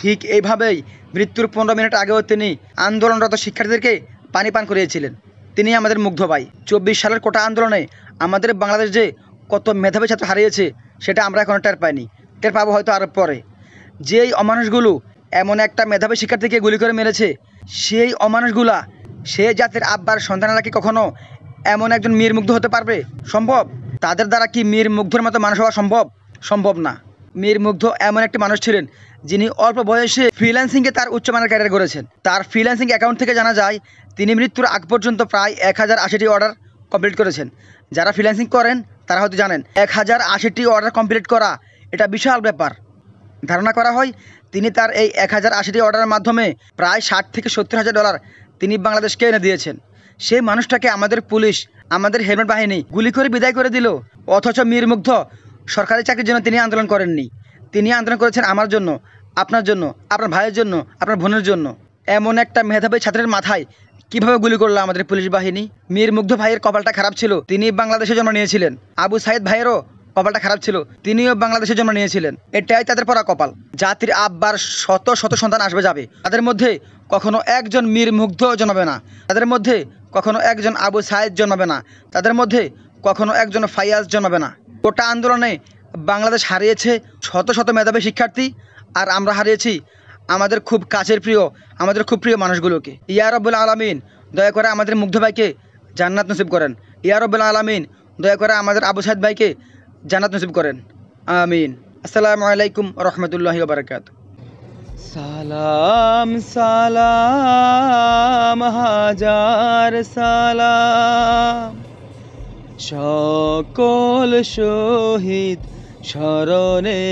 ঠিক এইভাবেই মৃত্যুর 15 মিনিট আগেও তিনি আন্দোলনরত শিক্ষার্থীদেরকে পানি পান করিয়েছিলেন। তিনি আমাদের মুগ্ধ ভাই। 24 সালের কোটা আন্দোলনে আমাদের বাংলাদেশ যে কত মেধাবী ছাত্র হারিয়েছে সেটা আমরা এখনও টের পাইনি, টের পাবো হয়তো আরও পরে। যেই অমানুষগুলো এমন একটা মেধাবী শিক্ষার্থীকে গুলি করে মেরেছে, সেই অমানুষগুলা সে জাতির আব্বার সন্তানেরা কি কখনো এমন একজন মীর মুগ্ধ হতে পারবে? সম্ভব? তাদের দ্বারা কি মীর মুগ্ধর মতো মানুষ হওয়া সম্ভব? সম্ভব না। মীর মুগ্ধ এমন একটি মানুষ ছিলেন যিনি অল্প বয়সে ফ্রিল্যান্সিংয়ে তার উচ্চমানের ক্যারিয়ার গড়েছেন। তার ফ্রিল্যান্সিং অ্যাকাউন্ট থেকে জানা যায় তিনি মৃত্যুর আগ পর্যন্ত প্রায় 1080টি অর্ডার কমপ্লিট করেছেন। যারা ফ্রিল্যান্সিং করেন তারা হয়তো জানেন 1080টি অর্ডার কমপ্লিট করা এটা বিশাল ব্যাপার। ধারণা করা হয় তিনি তার এই 1080টি অর্ডারের মাধ্যমে প্রায় 60 থেকে 70 হাজার ডলার তিনি বাংলাদেশকে এনে দিয়েছেন। সেই মানুষটাকে আমাদের পুলিশ, আমাদের হেলমেট বাহিনী গুলি করে বিদায় করে দিল। অথচ মীর মুগ্ধ সরকারি চাকরির জন্য তিনি আন্দোলন করেননি। তিনি আন্দোলন করেছেন আমার জন্য, আপনার জন্য, আপনার ভাইয়ের জন্য, আপনার বোনের জন্য। এমন একটা মেধাবী ছাত্রের মাথায় কিভাবে গুলি করলো আমাদের পুলিশ বাহিনী? মীর মুগ্ধ ভাইয়ের কপালটা খারাপ ছিল, তিনি বাংলাদেশে জন্ম নিয়েছিলেন। আবু সাইদ ভাইয়েরও কপালটা খারাপ ছিল, তিনিও বাংলাদেশে জন্ম নিয়েছিলেন। এটাই তাদের পড়া কপাল। জাতির আব্বার শত শত সন্তান আসবে যাবে, তাদের মধ্যে কখনো একজন মীর মুগ্ধ জন্মাবে না, তাদের মধ্যে কখনো একজন আবু সাইদ জন্মাবে না, তাদের মধ্যে কখনো একজন ফাইয়াজ জন্মাবে না। গোটা আন্দোলনে বাংলাদেশ হারিয়েছে শত শত মেধাবী শিক্ষার্থী, আর আমরা হারিয়েছি আমাদের খুব কাছের প্রিয়, আমাদের খুব প্রিয় মানুষগুলোকে। ইয়া রব্বুল আলামিন দয়া করে আমাদের মুগ্ধ ভাইকে জান্নাত নসিব করেন। ইয়া রব্বুল আলামিন দয়া করে আমাদের আবু সাইদ ভাইকে জান্নাত নসিব করেন। আমিন। আসসালামু আলাইকুম রহমতুল্লাহি ওয়া বারাকাতুহু। সালাম সালাম হাজার সালাম সকল শহীদ স্মরণে,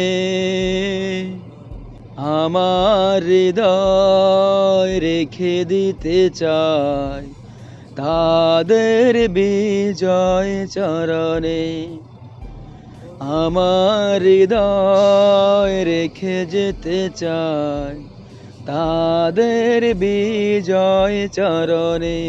আমার হৃদয় রেখে দিতে চাই তাদের বিজয় চরণে। আমার হৃদয় রেখে যেতে চাই তাদের বিজয় চরণে।